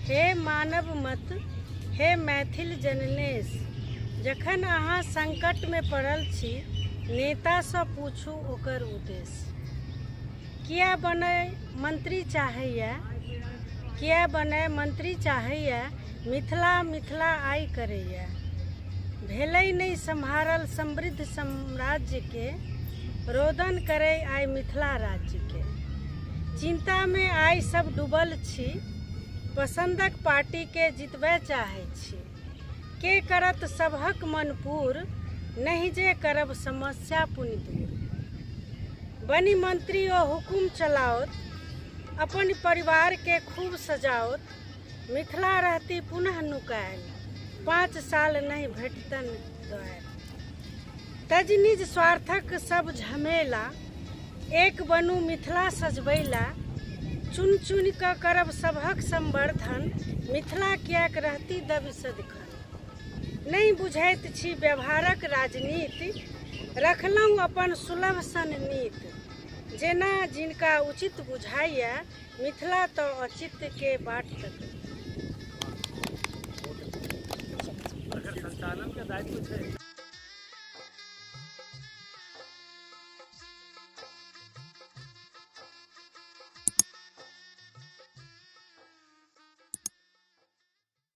हे मानव मत, हे मैथिल जनलेश, जखन अहाँ संकट में पड़ल छी, नेता से पूछू ओकर उद्देश्य। किया बने मंत्री चाहैया, किया बने मंत्री चाहैया, मिथिला मिथिला आई करैया। भेलै नहीं सम्हारल समृद्ध साम्राज्य के, रोदन करे आई मिथिला राज्य के। चिंता में आई सब डूबल छी, पसंदक पार्टी के जितबे चाहे छी। के करत सबहक मन पूर, नहीं जे करब समस्या पुनि दूर। बनी मंत्री ओ हुकुम चलाओत, अपन परिवार के खूब सजाओत। मिथिला रहती पुनः नुकायल, 5 साल नहीं भेटतन दोयल। तज निज स्वार्थक सब झमेला, एक बनू मिथिला सजबैला। चुन चुन क करब सबहक संवर्धन, मिथिला कियाक रहती दबि सदिखन। नहीं बुझैत छी व्यवहारक राजनीति, रखलहुँ अपन सुलभ सन नीति। जेना जिनका उचित बुझाइया, मिथिला तो अचित के बाट तक। संचालन का दायित्व है।